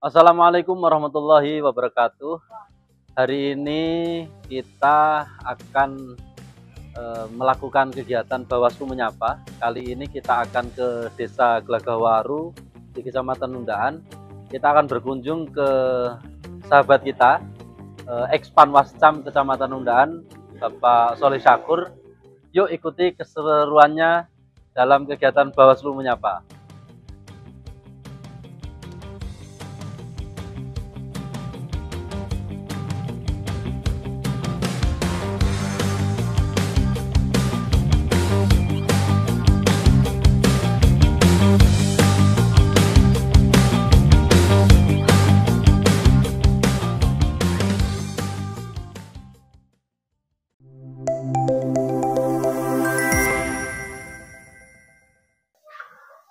Assalamualaikum warahmatullahi wabarakatuh. Hari ini kita akan melakukan kegiatan Bawaslu Menyapa. Kali ini kita akan ke Desa Glagahwaru di Kecamatan Nundaan. Kita akan berkunjung ke sahabat kita, ex-Panwascam Kecamatan Nundaan, Bapak Soleh Syakur. Yuk ikuti keseruannya dalam kegiatan Bawaslu Menyapa.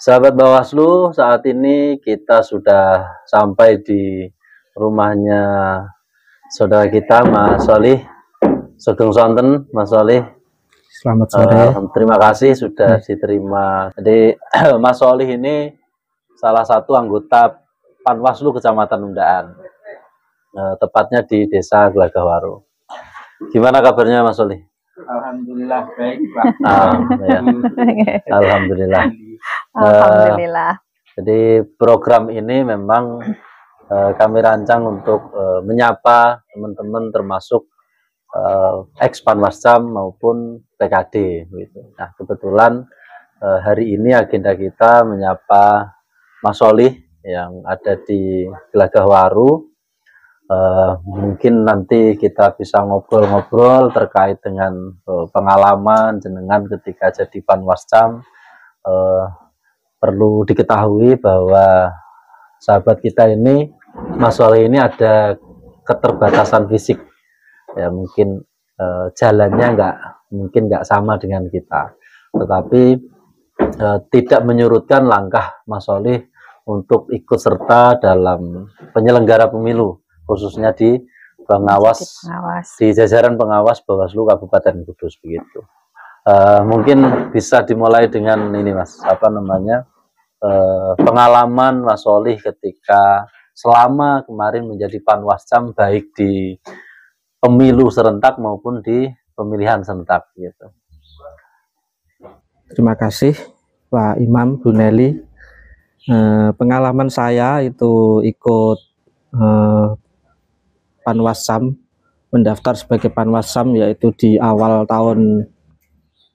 Sahabat Bawaslu, saat ini kita sudah sampai di rumahnya saudara kita, Mas Solih. Sugeng sonten, Mas Solih. Selamat sore. Terima kasih sudah diterima. Jadi Mas Solih ini salah satu anggota Panwaslu Kecamatan Nundaan, tepatnya di Desa Glagahwaru. Gimana kabarnya, Mas Solih? Alhamdulillah baik, Pak. Ya. Alhamdulillah. Alhamdulillah. Jadi program ini memang kami rancang untuk menyapa teman-teman termasuk ex-Panwascam maupun PKD gitu. Nah, kebetulan hari ini agenda kita menyapa Mas Solih yang ada di Glagahwaru. Mungkin nanti kita bisa ngobrol-ngobrol terkait dengan pengalaman jenengan ketika jadi Panwascam. Perlu diketahui bahwa sahabat kita ini, Mas Soleh ini ada keterbatasan fisik, ya mungkin jalannya nggak sama dengan kita, tetapi tidak menyurutkan langkah Mas Soleh untuk ikut serta dalam penyelenggara pemilu, khususnya di pengawas, di jajaran pengawas Bawaslu Kabupaten Kudus begitu. Mungkin bisa dimulai dengan ini, Mas, pengalaman Mas Solih ketika selama kemarin menjadi Panwascam, baik di pemilu serentak maupun di pemilihan serentak gitu. Terima kasih Pak Imam, Bu Nelly. Pengalaman saya itu ikut Panwascam, mendaftar sebagai Panwascam yaitu di awal tahun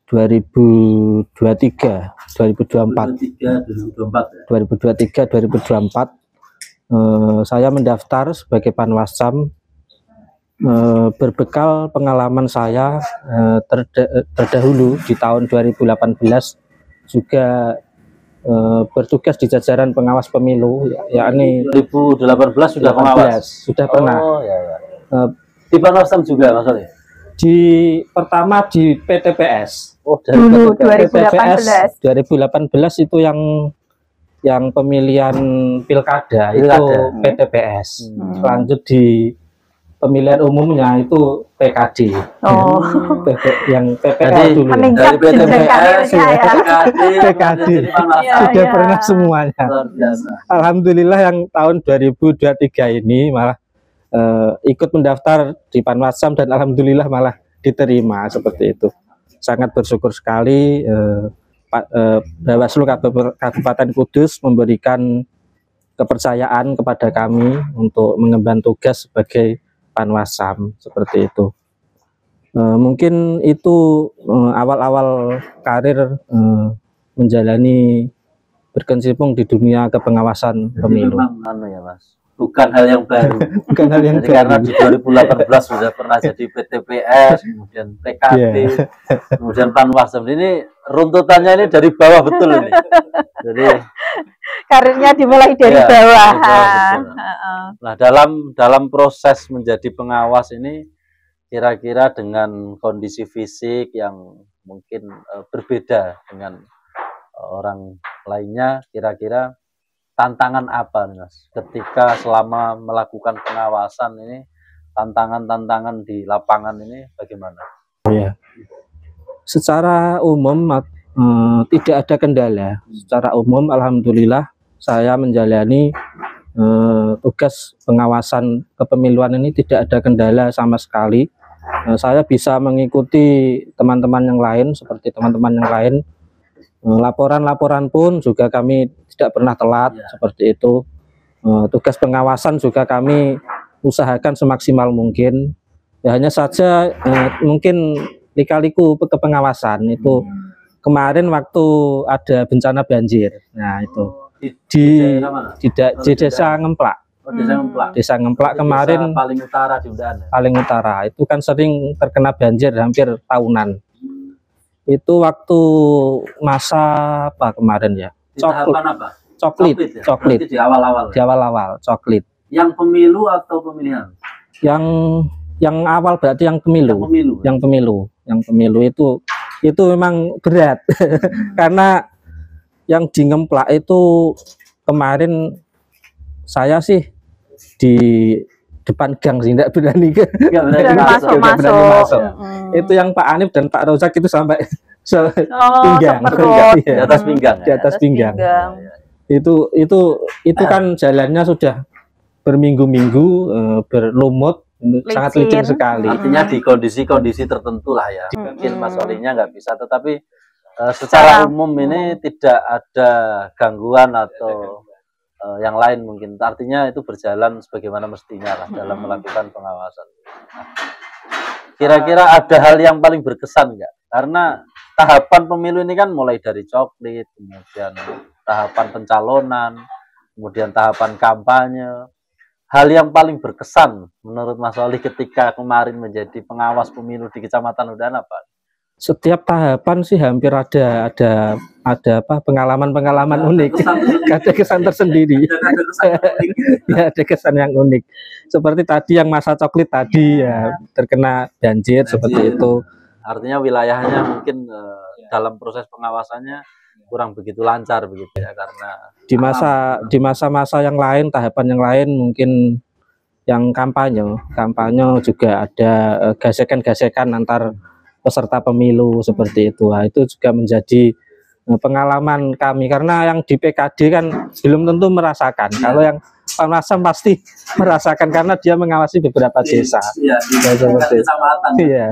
2023, 2024. Saya mendaftar sebagai Panwascam berbekal pengalaman saya terdahulu di tahun 2018 juga bertugas di jajaran pengawas pemilu, yakni 2018 sudah pengawas, sudah pernah. Oh, ya, ya. Di Panwascam juga, Mas Solih? Pertama di PTPS. Oh, dari dulu PTPS 2018 itu yang pemilihan pilkada itu PTPS. Lanjut di pemilihan umumnya itu PKD. Oh. Yang PPL dulu. Dari PTPS, PKD sudah pernah semuanya. Alhamdulillah yang tahun 2023 ini malah ikut mendaftar di Panwascam dan alhamdulillah malah diterima seperti itu. Sangat bersyukur sekali Bawaslu Kabupaten Kudus memberikan kepercayaan kepada kami untuk mengemban tugas sebagai Panwascam seperti itu. Mungkin itu awal-awal karir menjalani berkecimpung di dunia kepengawasan pemilu. Memang ya, Mas, bukan hal yang baru. Bukan hal yang baru. Karena di 2018 sudah pernah jadi PTPS, kemudian PKD, kemudian Panwascam. Ini runtutannya ini dari bawah betul ini. Jadi karirnya dimulai dari bawah. Nah, dalam proses menjadi pengawas ini, kira-kira dengan kondisi fisik yang mungkin berbeda dengan orang lainnya, kira-kira tantangan apa, Mas, ketika selama melakukan pengawasan ini, tantangan-tantangan di lapangan ini bagaimana? Ya, secara umum tidak ada kendala. Secara umum alhamdulillah saya menjalani tugas pengawasan kepemiluan ini tidak ada kendala sama sekali. Saya bisa mengikuti teman-teman yang lain, seperti teman-teman yang lain. Laporan-laporan pun juga kami tidak pernah telat, seperti itu. Tugas pengawasan juga kami usahakan semaksimal mungkin. Ya, hanya saja mungkin lika-liku ke pengawasan itu kemarin waktu ada bencana banjir. Nah, itu di desa Ngemplak. Desa Ngemplak kemarin paling utara di Undan. Paling utara itu kan sering terkena banjir hampir tahunan. Itu waktu masa apa kemarin ya? Coklit. Di awal-awal. Di awal-awal coklit. Yang pemilu atau pemilihan? Yang awal berarti yang pemilu. Yang pemilu itu memang berat karena yang di Ngemplak itu kemarin saya sih di depan gang sih nggak berani masuk. Itu yang Pak Anip dan Pak Rozak itu sampai pinggang, di atas pinggang. Di atas pinggang. Itu kan jalannya sudah berminggu-minggu berlumut, sangat licin sekali. Artinya di kondisi-kondisi tertentu lah ya. Mungkin Mas Olinya nggak bisa, tetapi secara umum ini tidak ada gangguan atau yang lain mungkin. Artinya itu berjalan sebagaimana mestinya lah dalam melakukan pengawasan. Kira-kira ada hal yang paling berkesan nggak? Karena tahapan pemilu ini kan mulai dari coklit, kemudian tahapan pencalonan, kemudian tahapan kampanye. Hal yang paling berkesan menurut Mas Oli ketika kemarin menjadi pengawas pemilu di Kecamatan Undan apa? Setiap tahapan sih hampir ada apa pengalaman-pengalaman unik, ada kesan tersendiri. Ya, ada kesan yang unik. Seperti tadi yang masa coklit tadi ya terkena banjir seperti itu. Artinya wilayahnya mungkin dalam proses pengawasannya kurang begitu lancar begitu ya, karena di masa-masa yang lain, tahapan yang lain mungkin yang kampanye juga ada gesekan-gesekan antar peserta pemilu seperti itu. Nah, itu juga menjadi pengalaman kami karena yang di PKD kan belum tentu merasakan. Kalau yang Panwasam pasti merasakan karena dia mengawasi beberapa desa. Iya.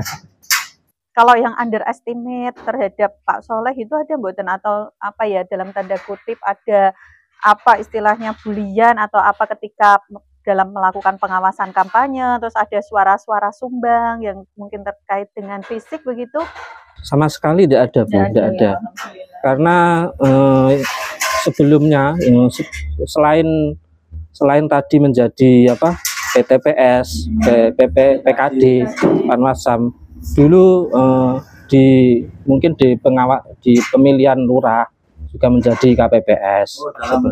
Kalau yang underestimate terhadap Pak Soleh itu ada mboten atau apa ya dalam tanda kutip ada apa istilahnya bulian atau apa ketika dalam melakukan pengawasan kampanye, terus ada suara-suara sumbang yang mungkin terkait dengan fisik begitu? Sama sekali tidak ada, Bu, tidak ada. Karena sebelumnya selain tadi menjadi apa PTPS, PKD, Panwasam, dulu mungkin di pemilihan lurah juga menjadi KPPS. Dalam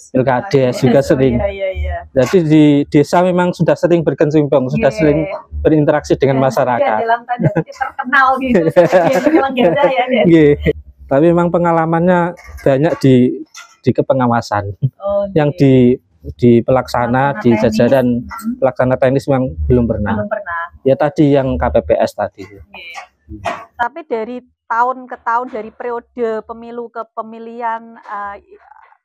Pilkades juga sering. Jadi di desa memang sudah sering berkecimpung, sudah sering berinteraksi dengan masyarakat. Dalam tanda kutip terkenal gitu. Tapi memang pengalamannya banyak di kepengawasan. Yang di pelaksana, di jajaran pelaksana teknis memang belum pernah. Ya tadi yang KPPS tadi. Tapi dari tahun ke tahun, dari periode pemilu ke pemilihan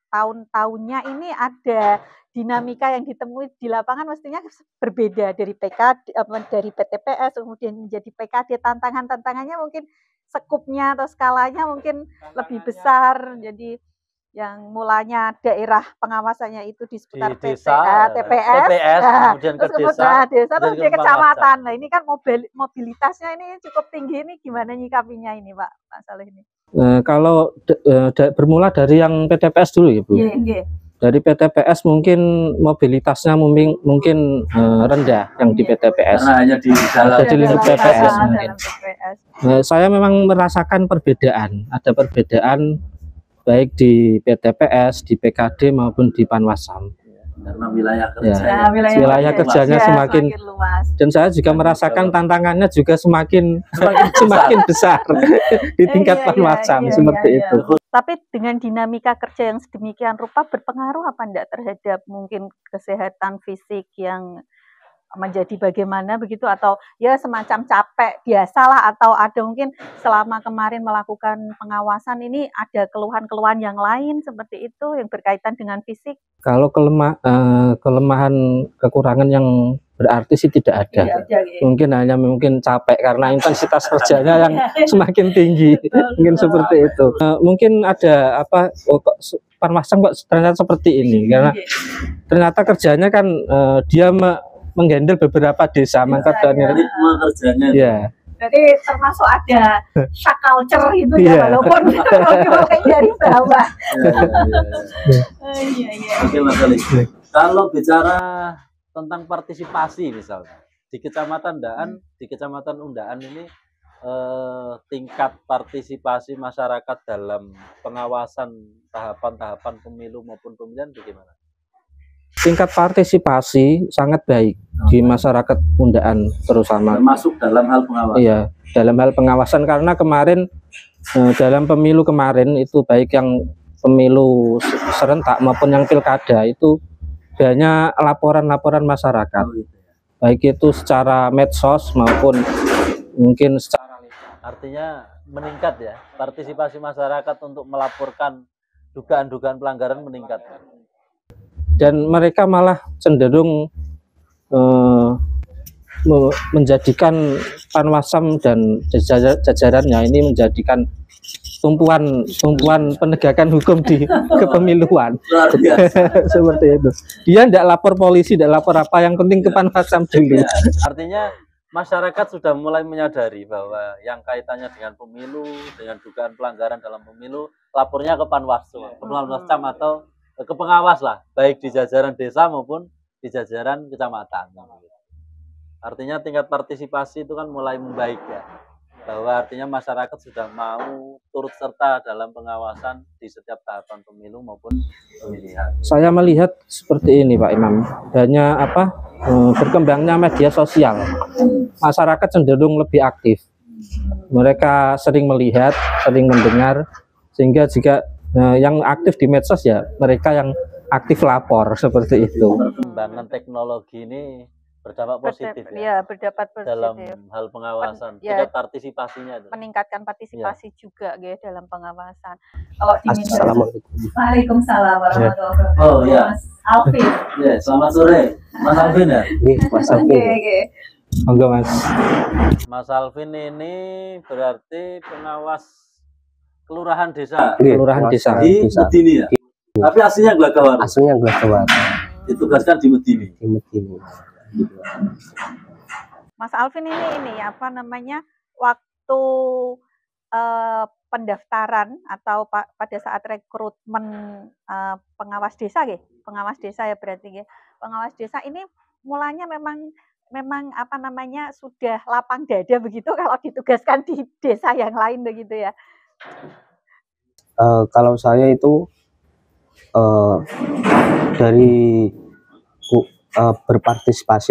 tahun-tahunnya ini ada dinamika yang ditemui di lapangan mestinya berbeda dari PKD, dari PTPS kemudian menjadi PKD. Tantangannya mungkin sekupnya atau skalanya mungkin lebih besar. Jadi yang mulanya daerah pengawasannya itu di seputar TPS, kemudian ke desa, terus ke kecamatan. Nah ini kan mobilitasnya ini cukup tinggi, ini gimana nyikapinya ini Pak Saleh ini? Kalau bermula dari yang PTPS dulu ya Bu. Dari PTPS mungkin mobilitasnya mungkin rendah yang di PTPS. Karena hanya di lingkup PTPS mungkin. Saya memang merasakan perbedaan, ada perbedaan baik di PTPS, di PKD maupun di Panwasam. Karena wilayah kerja, wilayah kerjanya semakin luas. Dan saya juga merasakan tantangannya juga semakin besar di tingkat Panwasam seperti itu. Tapi dengan dinamika kerja yang sedemikian rupa berpengaruh apa enggak terhadap mungkin kesehatan fisik yang menjadi bagaimana begitu, atau ya semacam capek biasalah, atau ada mungkin selama kemarin melakukan pengawasan ini ada keluhan-keluhan yang lain seperti itu yang berkaitan dengan fisik? Kalau kelemahan kekurangan yang berarti sih tidak ada. Mungkin hanya capek karena intensitas kerjanya yang semakin tinggi. Mungkin seperti itu. Mungkin ada apa? Kok Panwascam kok ternyata seperti ini, karena ternyata kerjanya kan dia menghandle beberapa desa, maka kerjanya. Ya. Berarti termasuk ada shock culture itu ya, walaupun dari bawah. Oke Mas Ali. Kalau bicara tentang partisipasi misalnya di Kecamatan Undaan, ini tingkat partisipasi masyarakat dalam pengawasan tahapan-tahapan pemilu maupun pemilihan bagaimana? Tingkat partisipasi sangat baik di masyarakat Undaan terutama. Termasuk dalam hal pengawasan. Iya, dalam hal pengawasan, karena kemarin dalam pemilu kemarin itu baik yang pemilu serentak maupun yang pilkada itu banyak laporan-laporan masyarakat. Baik itu secara medsos maupun mungkin secara, artinya meningkat ya, partisipasi masyarakat untuk melaporkan dugaan-dugaan pelanggaran meningkat. Dan mereka malah cenderung menjadikan Panwascam dan jajarannya ini menjadikan tumpuan penegakan hukum di kepemiluan. Seperti itu. Dia tidak lapor polisi, tidak lapor apa, yang penting ke Panwascam dulu. Artinya masyarakat sudah mulai menyadari bahwa yang kaitannya dengan pemilu, dengan dugaan pelanggaran dalam pemilu, lapornya ke Panwascam atau ke pengawas lah, baik di jajaran desa maupun di jajaran kecamatan. Artinya tingkat partisipasi itu kan mulai membaik ya, bahwa artinya masyarakat sudah mau turut serta dalam pengawasan di setiap tahapan pemilu maupun pemilihan. Saya melihat seperti ini Pak Imam, adanya berkembangnya media sosial, masyarakat cenderung lebih aktif, mereka sering melihat, sering mendengar, sehingga jika yang aktif di medsos ya mereka yang aktif lapor, seperti itu. Perkembangan teknologi ini berdampak positif berdampak positif dalam hal pengawasan, tingkat partisipasinya itu. Meningkatkan partisipasi juga ya dalam pengawasan. Assalamualaikum. Waalaikumsalam warahmatullahi wabarakatuh. Oh ya, Mas Alvin. Ya, selamat sore, Mas Alvin ya. Mas Alvin. Monggo Mas. Mas Alvin ini berarti pengawas kelurahan desa. Kelurahan desa di Medini ya. Tapi aslinya Glagawar. Aslinya Glagawar. Ditugaskan di Medini. Di Medini. Mas Alvin ini apa namanya, waktu pendaftaran atau pada saat rekrutmen pengawas desa ya berarti ya. Pengawas desa ini mulanya memang apa namanya sudah lapang dada begitu kalau ditugaskan di desa yang lain begitu ya. Kalau saya itu dari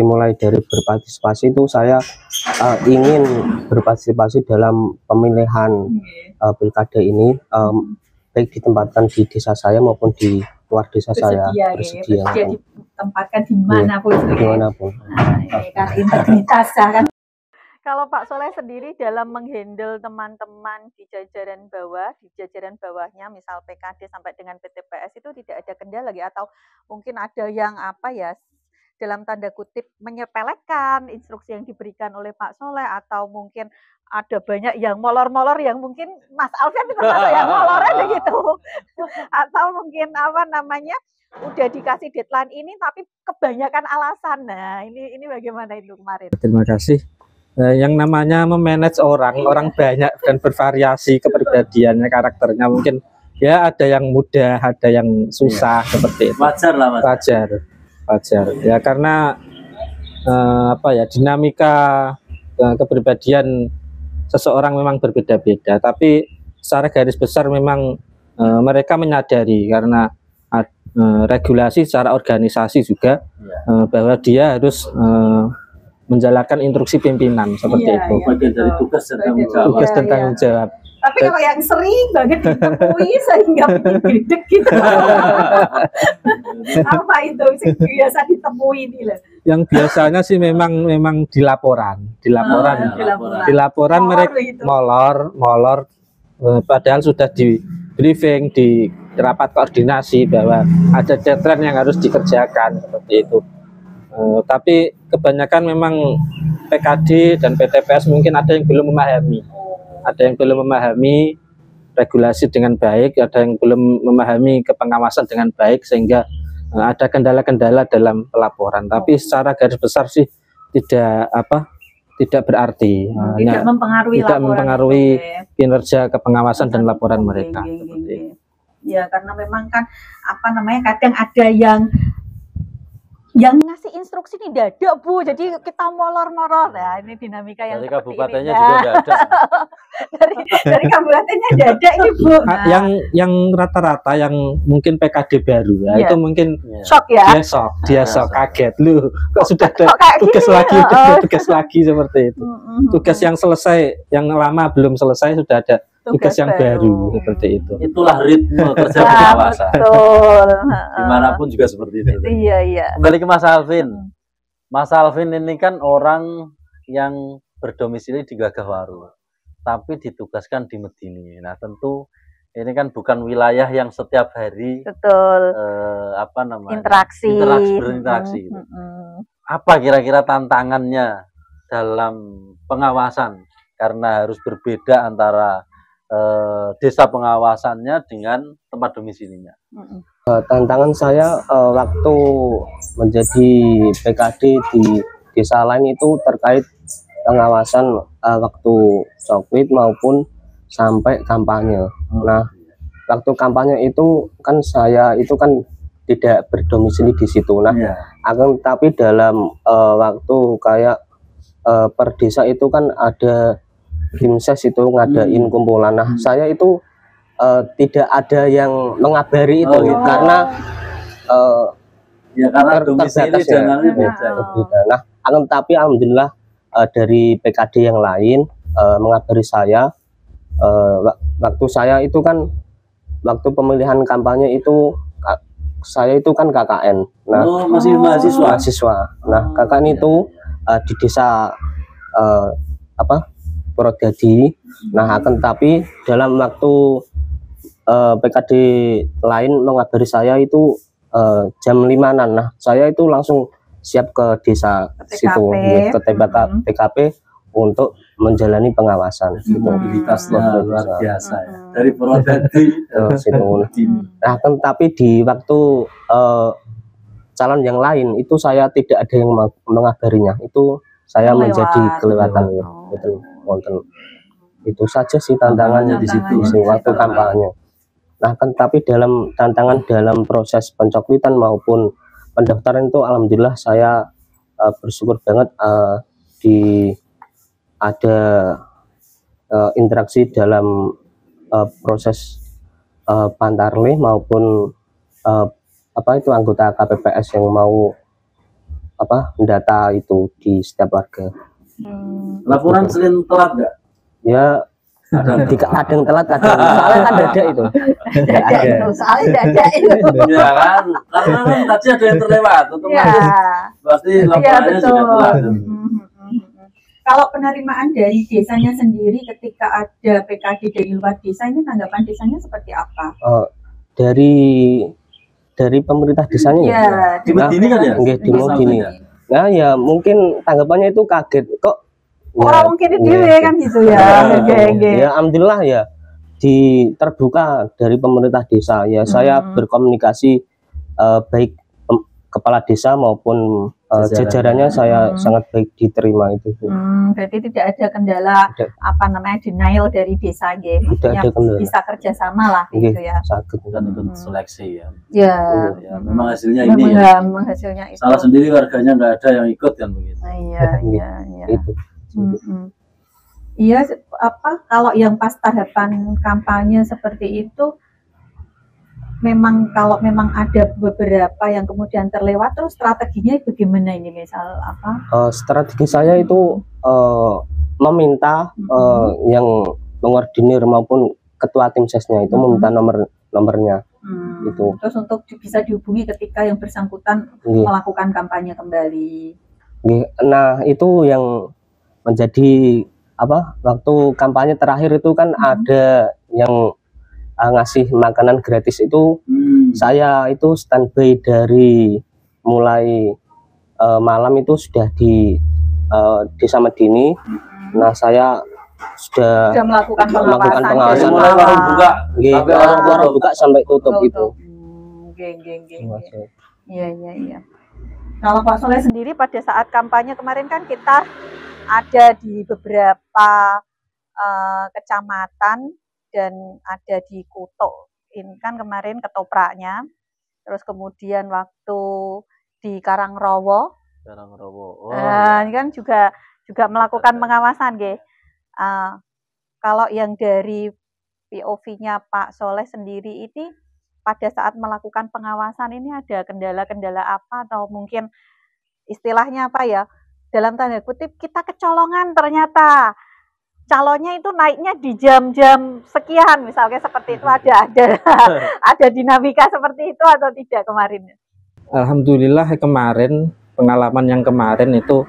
mulai dari berpartisipasi itu saya ingin berpartisipasi dalam pemilihan pilkada ini, baik ditempatkan di desa saya maupun di luar desa saya. Bersedia ditempatkan dimanapun. Dimanapun. Kan integritas kan. Kalau Pak Soleh sendiri dalam menghandle teman-teman di jajaran bawahnya, misal PKD sampai dengan PTPS itu tidak ada kendala lagi, atau mungkin ada yang apa ya, dalam tanda kutip menyepelekan instruksi yang diberikan oleh Pak Soleh, atau mungkin ada banyak yang molor-molor yang mungkin Mas Alvin termasuk yang molor gitu, atau mungkin apa namanya udah dikasih deadline ini tapi kebanyakan alasan. Nah ini bagaimana itu kemarin? Terima kasih. Yang namanya memanage orang banyak dan bervariasi kepribadiannya, karakternya, mungkin ya ada yang mudah, ada yang susah, seperti itu. Wajar lah Mas. Wajar ya, karena apa ya, dinamika kepribadian seseorang memang berbeda-beda, tapi secara garis besar memang mereka menyadari karena regulasi secara organisasi juga bahwa dia harus menjalankan instruksi pimpinan, seperti itu. Bagian dari tugas dan tanggung jawab. Tapi kalau yang sering banget ditemui sehingga bedek gitu. Apa itu biasa ditemui ini loh? yang biasanya sih memang di laporan, di laporan. di laporan Molor mereka itu. molor, padahal sudah di briefing, di rapat koordinasi bahwa ada deadline yang harus dikerjakan seperti itu. Tapi kebanyakan memang PKD dan PTPS mungkin ada yang belum memahami regulasi dengan baik, ada yang belum memahami kepengawasan dengan baik, sehingga ada kendala-kendala dalam pelaporan. Tapi secara garis besar sih tidak berarti, tidak mempengaruhi tidak laporan. mempengaruhi Oke. kinerja kepengawasan dan laporan Oke, mereka. oke, Seperti oke. itu. Ya, karena memang kan kadang ada yang ngasih instruksi nih dadak Bu, jadi kita molor-molor ya. Ini dinamika yang Dari seperti kabupatennya ini. juga nggak ada. dari kabupatennya dadak ini Bu. Nah, Yang rata-rata yang mungkin PKD baru ya, Iya. itu mungkin Ya. shock ya. dia sok kaget lu kok sudah ada Kok kayak tugas gini? lagi, udah ada tugas lagi seperti itu. Tugas Mm-mm. yang selesai, yang lama belum selesai, sudah ada tugas yang baru seperti itu. Itulah ritme kerja Nah, pengawasan. betul. Dimanapun juga seperti itu. Iya, iya. Kembali ke Mas Alvin. Mas Alvin ini kan orang yang berdomisili di Gagahwaru, tapi ditugaskan di Medini. Nah, tentu ini kan bukan wilayah yang setiap hari Betul. berinteraksi gitu. Apa kira-kira tantangannya dalam pengawasan, karena harus berbeda antara desa pengawasannya dengan tempat domisilinya? Tantangan saya waktu menjadi PKD di desa lain itu terkait pengawasan waktu coklit maupun sampai kampanye. Nah, waktu kampanye itu kan saya itu kan tidak berdomisili di situ. Nah, Iya. akan tapi dalam waktu kayak per desa itu kan ada Dimses itu ngadain kumpulan. Nah, saya itu tidak ada yang mengabari itu Oh, gitu. karena Ya karena domisili terbatas ya. jangannya beda. Berbeda. Nah, akan tapi alhamdulillah dari PKD yang lain mengabari saya waktu saya itu kan waktu pemilihan kampanye itu saya itu kan KKN. Nah, Masih mahasiswa. mahasiswa. Nah, KKN itu di desa Purwodadi. Nah, akan tapi dalam waktu PKD lain mengabari saya itu jam 5-an. Nah, saya itu langsung siap ke desa situ, ke TKP untuk menjalani pengawasan. Gitu. Mobilitasnya luar biasa ya. Dari Purwodadi Situ. Nah, tapi di waktu calon yang lain itu saya tidak ada yang mengabarinya. Itu saya menjadi kelewatan. Betul, wonten. Itu saja sih tantangannya di situ waktu kampanye. Nah, kan tapi dalam tantangan dalam proses pencoklitan maupun pendaftaran itu alhamdulillah saya bersyukur banget ada interaksi dalam proses Pantarlih maupun anggota KPPS yang mau mendata itu di setiap warga. Laporan sering telat nggak? Ya kadang telat, kadang soalnya kan ada itu. Soalnya ada itu. Ya kan, karena kan tadi ada yang terlewat, otomatis pasti laporannya juga telat. Kalau penerimaan dari desanya sendiri ketika ada PKD dari luar desa, ini tanggapan desanya seperti apa? Dari pemerintah desanya ya. Di Medini kan ya? Nggih, di Medini. Nah, ya mungkin tanggapannya itu kaget kok. Orang mungkin itu kan gitu ya. Ya, alhamdulillah ya terbuka dari pemerintah desa ya. Saya berkomunikasi baik kepala desa maupun jajarannya saya sangat baik diterima itu. Berarti tidak ada kendala denial dari desa ya. Maksudnya bisa kerjasama lah gitu ya. Dan ikut seleksi ya. Ya. Memang hasilnya ini ya. Memang hasilnya itu. Salah sendiri warganya nggak ada yang ikut kan begitu. Iya. Itu. Iya, kalau yang pas tahapan kampanye seperti itu, kalau memang ada beberapa yang kemudian terlewat, terus strateginya bagaimana ini, misal apa? Strategi saya itu meminta yang mengordinir maupun ketua tim sesnya itu meminta nomornya. Itu. Terus untuk bisa dihubungi ketika yang bersangkutan Nggih. melakukan kampanye kembali. Nggih. Nah, itu yang menjadi apa? Waktu kampanye terakhir itu kan ada yang ngasih makanan gratis itu. Saya itu standby dari mulai malam itu sudah di Desa Medini. Nah, saya sudah melakukan pengawasan mulai warung buka sampai warung buka sampai tutup itu. Iya. Kalau Pak Soleh sendiri pada saat kampanye kemarin kan kita ada di beberapa kecamatan dan ada di Kuto. Ini kan kemarin ketopraknya. Terus kemudian waktu di Karangrowo. Ini kan juga melakukan pengawasan, nggih. Kalau yang dari POV-nya Pak Soleh sendiri ini pada saat melakukan pengawasan ini ada kendala-kendala apa atau mungkin istilahnya apa ya, dalam tanda kutip kita kecolongan ternyata calonnya itu naiknya di jam-jam sekian misalnya seperti itu, ada dinamika seperti itu atau tidak kemarin? Alhamdulillah kemarin pengalaman yang kemarin itu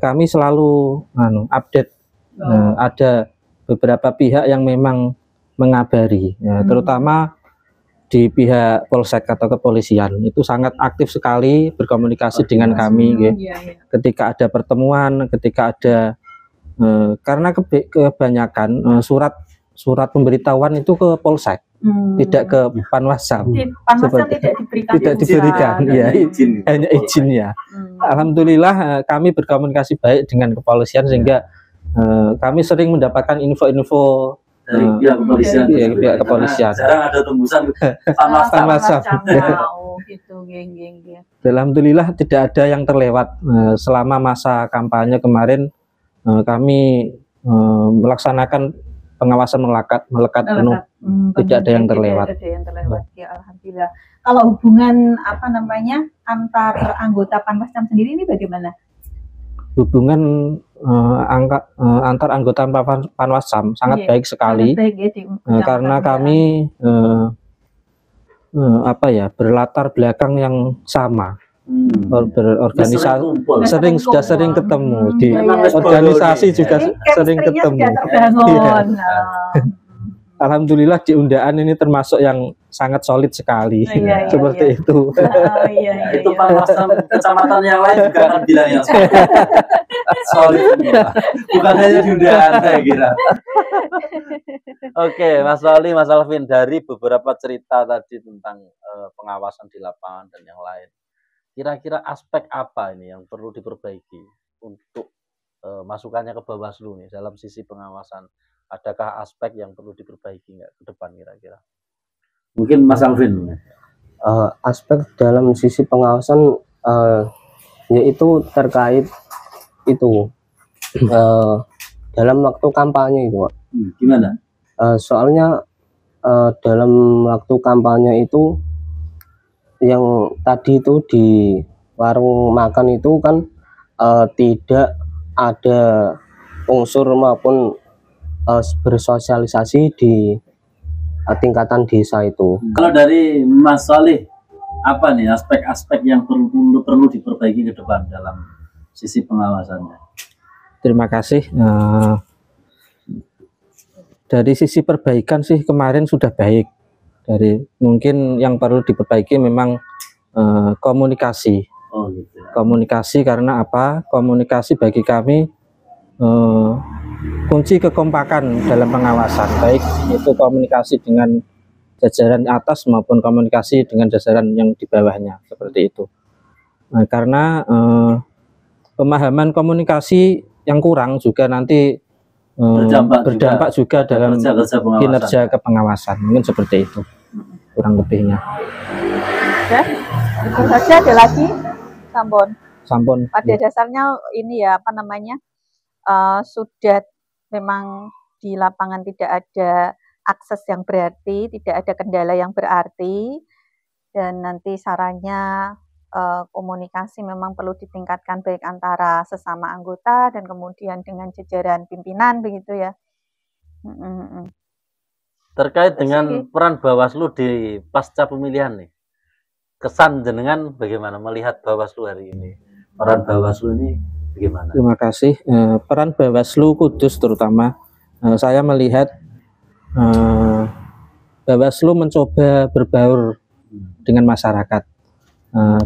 kami selalu update. Ada beberapa pihak yang memang mengabari, ya, terutama di pihak Polsek atau kepolisian itu sangat aktif sekali berkomunikasi dengan kami. Ketika ada pertemuan, ketika ada karena kebanyakan surat pemberitahuan itu ke Polsek, tidak ke Panwasam. Tidak diberikan, ya, hanya izinnya. Alhamdulillah kami berkomunikasi baik dengan kepolisian sehingga kami sering mendapatkan info-info dari pihak kepolisian. Pihak kepolisian. Jarang ada tembusan Panwasam. Gitu, Alhamdulillah tidak ada yang terlewat selama masa kampanye kemarin. Kami melaksanakan pengawasan melekat penuh, tidak ada yang terlewat. Ya, alhamdulillah. Kalau hubungan antar anggota Panwascam sendiri ini bagaimana? Hubungan antar anggota Panwascam sangat baik sekali, karena kami berlatar belakang yang sama. Berorganisasi sudah sering ketemu di organisasi juga sering ketemu. Alhamdulillah di undaan ini termasuk yang sangat solid sekali, seperti itu. Itu Panwascam kecamatan yang lain juga akan bilang yang solid, bukan hanya di undaan, saya kira. Oke, Mas Wali, Mas Alvin, dari beberapa cerita tadi tentang pengawasan di lapangan dan yang lain, kira-kira aspek apa ini yang perlu diperbaiki untuk masukannya ke Bawaslu nih dalam sisi pengawasan? Adakah aspek yang perlu diperbaiki nggak ke depan kira-kira? Mungkin Mas Alvin. Aspek dalam sisi pengawasan yaitu terkait itu dalam waktu kampanye itu, Pak. Gimana? Soalnya dalam waktu kampanye itu yang tadi itu di warung makan itu kan tidak ada unsur maupun bersosialisasi di tingkatan desa itu. Kalau dari Mas Solih, apa nih aspek-aspek yang perlu diperbaiki ke depan dalam sisi pengawasannya? Terima kasih. Dari sisi perbaikan sih kemarin sudah baik. Mungkin yang perlu diperbaiki memang komunikasi. Oh, gitu. Komunikasi karena apa? Komunikasi bagi kami kunci kekompakan dalam pengawasan, baik itu komunikasi dengan jajaran atas maupun komunikasi dengan jajaran yang di bawahnya, seperti itu. Karena pemahaman komunikasi yang kurang juga nanti berdampak juga dalam kinerja kepengawasan, mungkin seperti itu kurang lebihnya. Ya, itu saja. Ada lagi, Sampun. Pada dasarnya ini ya sudah memang di lapangan tidak ada akses yang berarti, tidak ada kendala yang berarti, dan nanti sarannya komunikasi memang perlu ditingkatkan baik antara sesama anggota dan kemudian dengan jajaran pimpinan begitu ya. Terkait dengan peran Bawaslu di pasca pemilihan nih, kesan jenengan bagaimana melihat Bawaslu hari ini? Peran Bawaslu ini bagaimana? Terima kasih. Peran Bawaslu Kudus terutama, saya melihat Bawaslu mencoba berbaur dengan masyarakat.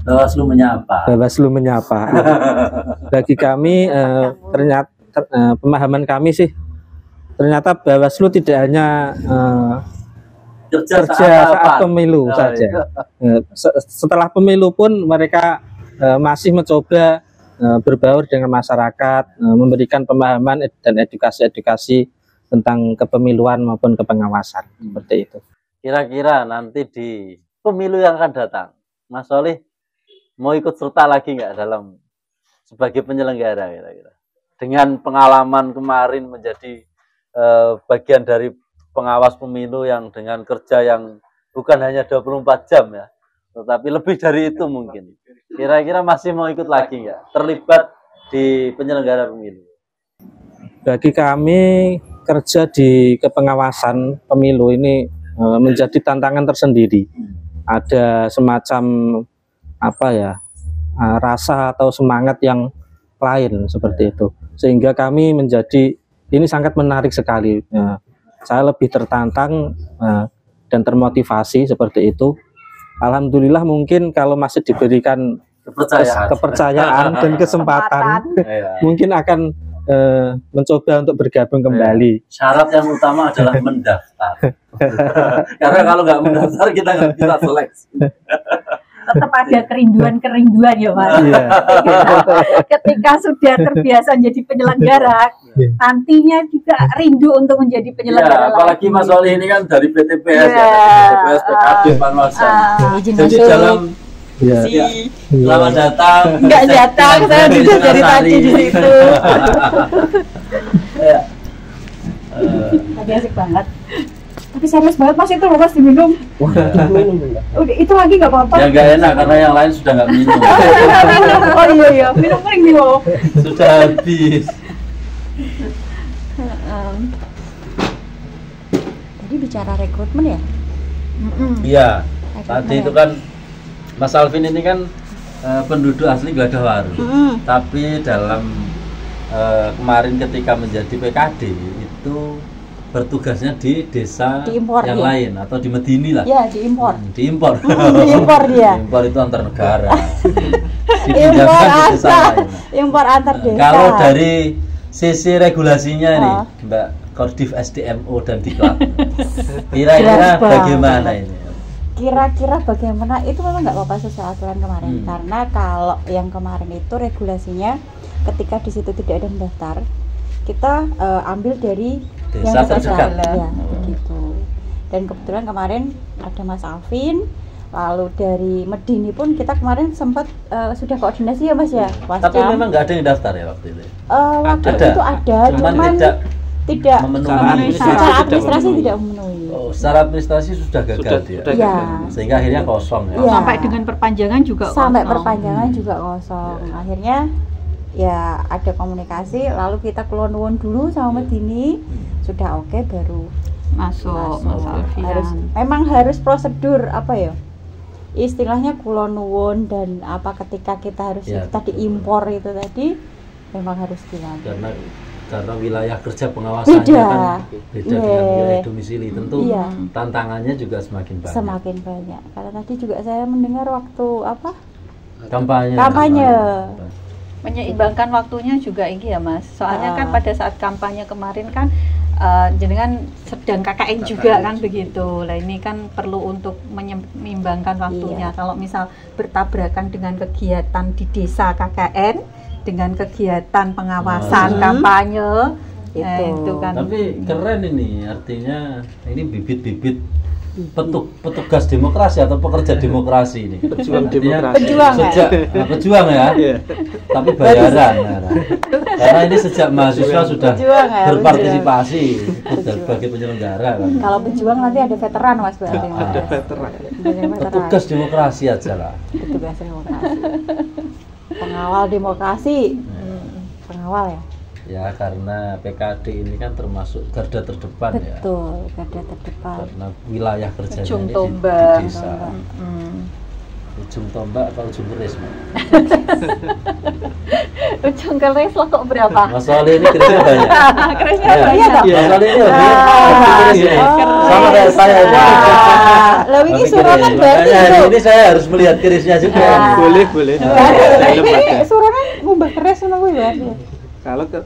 Bawaslu menyapa. Bawaslu menyapa. Bagi kami ternyata pemahaman kami sih ternyata Bawaslu tidak hanya kerja saat pemilu saja. Setelah pemilu pun mereka masih mencoba berbaur dengan masyarakat, memberikan pemahaman dan edukasi tentang kepemiluan maupun kepengawasan seperti itu. Kira-kira nanti di pemilu yang akan datang, Mas Solih mau ikut serta lagi nggak dalam sebagai penyelenggara kira-kira? Dengan pengalaman kemarin menjadi bagian dari pengawas pemilu yang dengan kerja yang bukan hanya 24 jam ya, tetapi lebih dari itu mungkin. Kira-kira masih mau ikut lagi nggak? Terlibat di penyelenggara pemilu? Bagi kami kerja di kepengawasan pemilu ini menjadi tantangan tersendiri. Ada semacam apa ya, rasa atau semangat yang lain seperti itu. Sehingga kami menjadi ini sangat menarik sekali. Saya lebih tertantang dan termotivasi seperti itu. Alhamdulillah mungkin kalau masih diberikan kepercayaan dan kesempatan, mungkin akan mencoba untuk bergabung kembali. Syarat yang utama adalah mendaftar. Karena kalau nggak mendaftar kita nggak bisa seleksi. Tetap ada kerinduan ya Mas. Iya. Ketika sudah terbiasa menjadi penyelenggara, nantinya juga rindu untuk menjadi penyelenggara. Apalagi Mas Solih ini kan dari PTPS ya, PTPS PKD Panwasan. Jadi dalam selamat datang. Enggak datang, saya sudah dari tadi di situ. Tadi asik banget. Tapi serius banget Mas, itu loh Mas diminum. Udah itu lagi nggak apa-apa. Ya nggak enak karena yang lain sudah nggak minum. Oh iya, minum paling nih loh. Sudah habis. Tadi bicara rekrutmen ya? Iya. Tadi itu kan Mas Alvin ini kan penduduk asli Gelagahwaru. Tapi dalam kemarin ketika menjadi PKD itu bertugasnya di desa diimpor yang lain atau di Medini lah. Iya, diimpor. Diimpor. Diimpor dia. Impor itu antar negara. Impor antar desa. Kalau dari sisi regulasinya nih, Mbak Kordif SDMO dan Diklat, kira-kira bagaimana ini? Kira-kira bagaimana itu memang nggak apa-apa sesuai aturan kemarin, karena kalau yang kemarin itu regulasinya ketika di situ tidak ada mendaftar, kita ambil dari desa terdekat ya, begitu. Dan kebetulan kemarin ada Mas Alvin, lalu dari Medini pun kita kemarin sempat sudah koordinasi ya Mas ya. Tapi memang nggak ada yang daftar ya waktu itu. Waktu itu ada, cuman tidak memenuhi secara administrasi tidak memenuhi. Secara administrasi sudah gagal ya. Sehingga akhirnya kosong ya. Sampai dengan perpanjangan juga sampai perpanjangan juga kosong. Akhirnya ya ada komunikasi, lalu kita keluar-nuwun dulu sama Medini, sudah oke baru masuk. Memang harus prosedur apa ya istilahnya kulon-nuwun dan apa ketika kita harus tadi impor itu tadi memang harus dilakukan karena wilayah kerja pengawasannya kan beda dengan wilayah domisili, tentu tantangannya juga semakin banyak. Karena tadi juga saya mendengar waktu apa kampanye. Menyeimbangkan waktunya juga ini ya Mas. Soalnya kan pada saat kampanye kemarin kan jenengan sedang KKN juga kan begitu. Lah ini kan perlu untuk menyeimbangkan waktunya. Kalau misal bertabrakan dengan kegiatan di desa KKN dengan kegiatan pengawasan kampanye itu kan. Tapi keren ini, artinya ini bibit-bibit petugas demokrasi atau pekerja demokrasi ini. Pejuang demokrasi. Pejuang ya. Tapi bayaran. Karena ini sejak mahasiswa sudah berpartisipasi sebagai penyelenggara kan. Kalau pejuang nanti ada veteran Mas berarti. Ada veteran. Petugas demokrasi aja lah. Petugas demokrasi. Pengawal demokrasi. Pengawal ya. Ya, karena PKD ini kan termasuk garda terdepan. Betul, garda terdepan. Karena wilayah kerjanya Ujung ini di tombak. desa. Ujung tombak atau ujung keris, Mak? Ujung keris lo kok berapa? Mas Soleh ini kerisnya banyak. Kerisnya Ya, banyak. Mas Soleh ini hobi keris ini. Sama kayak saya ini. Lah iki Hobi suronan keris. berarti Makanya hari itu. ini saya harus melihat kerisnya juga. Boleh, boleh. Ini suronan ngumbah keris ngono kuwi berarti.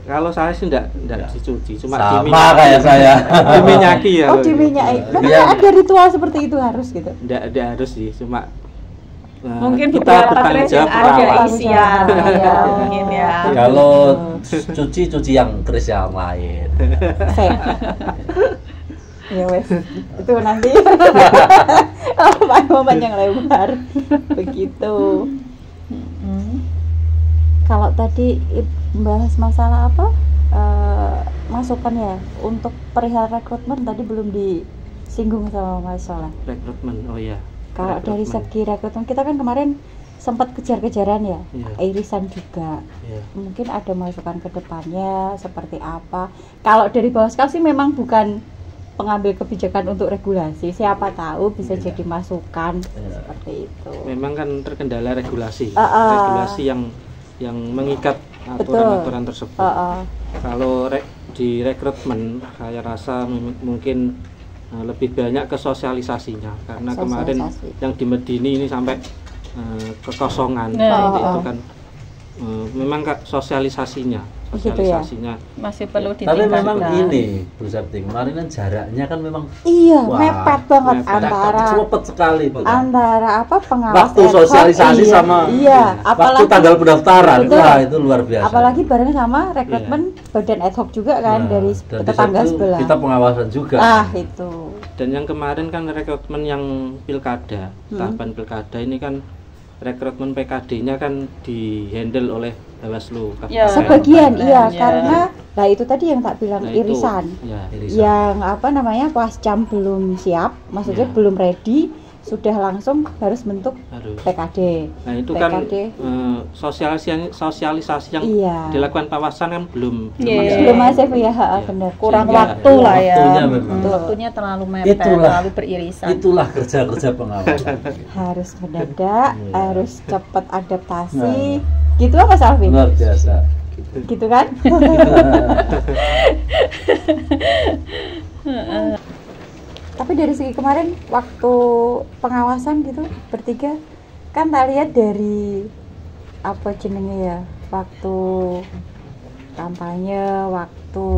Kalau saya sih enggak dicuci, cuma Sama kayak saya. diminyaki ya. Oh, diminyaki. Memang Iya. ada ritual seperti itu harus gitu. Enggak harus sih, cuma Mungkin kita beberapa bertanggung keris jawab yang ada perawat. isian. Iya. Mungkin ya. Kalau cuci yang keris yang lain. Saya. Ya wes, itu nanti momen yang lebar begitu. Kalau tadi bahas masalah apa masukan ya untuk perihal rekrutmen tadi belum disinggung sama Mas Soleh. Rekrutmen, oh ya. Kalau dari segi rekrutmen kita kan kemarin sempat kejar-kejaran ya, irisan juga. Mungkin ada masukan ke depannya seperti apa. Kalau dari Bawaslu sih memang bukan pengambil kebijakan untuk regulasi, siapa tahu bisa jadi masukan seperti itu. Memang kan terkendala regulasi, regulasi yang mengikat aturan-aturan tersebut. Kalau di rekrutmen, saya rasa mungkin lebih banyak ke sosialisasinya, karena kemarin yang di Medini ini sampai kekosongan, itu kan memang sosialisasinya Masih perlu Tapi ditingkatkan. memang ini Bu Septi, kemarin kan jaraknya kan memang mepet banget antara cepet sekali Pak. antara apa pengawas Waktu ad hoc, sosialisasi sama waktu waktu tanggal pendaftaran. Betul. Wah, itu luar biasa. apalagi bareng sama rekrutmen badan ad hoc juga kan dari dan di tetangga situ sebelah. kita pengawasan juga. Itu. Dan yang kemarin kan rekrutmen yang pilkada, tahapan pilkada ini kan rekrutmen PKD-nya kan dihandle oleh Bawaslu. Ya. Sebagian iya Ya. karena lah itu tadi yang tak bilang Nah, itu, irisan. Irisan. Yang apa namanya pascam belum siap, maksudnya belum ready, sudah langsung harus bentuk Harus. PKD. Nah itu PKD. kan sosialisasi yang Iya. dilakukan Pawasan kan belum Iya. Belum masif ya, benar. Kurang Sehingga waktu lah ya. waktunya memang. Waktunya terlalu mepet, terlalu beririsan. Itulah kerja-kerja pengawasan. Harus mendadak, harus cepat adaptasi. Gitu apa Mas Alvin? Luar biasa. Gitu kan? Tapi dari segi kemarin waktu pengawasan gitu bertiga kan tak lihat dari apa jenenge ya, waktu kampanye, waktu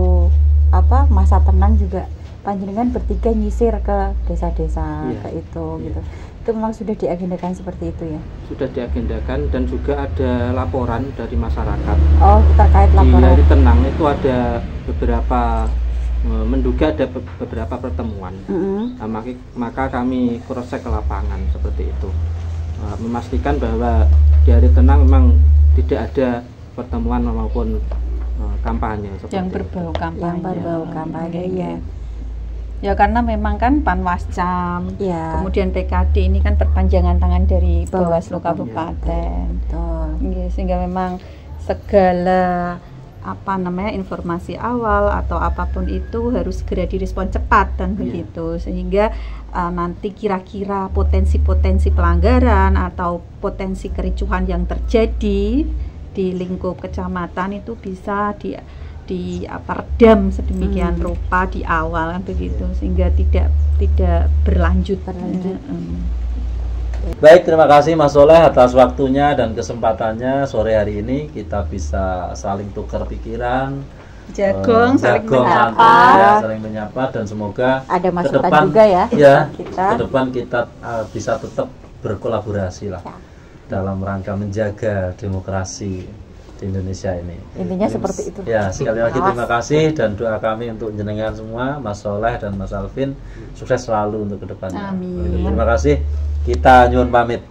apa masa tenang juga panjenengan bertiga nyisir ke desa-desa ke itu gitu. Itu memang sudah diagendakan seperti itu ya. sudah diagendakan, dan juga ada laporan dari masyarakat. Oh, terkait Di laporan. hari tenang itu ada beberapa menduga ada beberapa pertemuan. Nah, maka kami cross check ke lapangan seperti itu, memastikan bahwa di hari tenang memang tidak ada pertemuan maupun kampanye seperti Yang itu. berbau kampanye. Yang berbau kampanye ya. Ya karena memang kan Panwascam, Ya. kemudian PKD ini kan perpanjangan tangan dari Bawaslu Bawaslu Kabupaten. Betul. Sehingga memang segala informasi awal atau apapun itu harus segera direspon cepat dan begitu, sehingga nanti kira-kira potensi-potensi pelanggaran atau potensi kericuhan yang terjadi di lingkup kecamatan itu bisa redam sedemikian rupa di awal kan begitu, sehingga tidak berlanjut. Baik, terima kasih Mas Soleh atas waktunya dan kesempatannya sore hari ini. Kita bisa saling tukar pikiran, Jagung, saling menyapa. santai, ya, saling menyapa, dan semoga Ada masukan ke depan, juga ya, kita. ke depan kita bisa tetap berkolaborasi lah dalam rangka menjaga demokrasi di Indonesia ini. Intinya seperti itu. Ya, sekali lagi terima kasih, dan doa kami untuk jenengan semua, Mas Soleh dan Mas Alvin, sukses selalu untuk kedepannya. Amin. Terima kasih. Kita nyuwun pamit.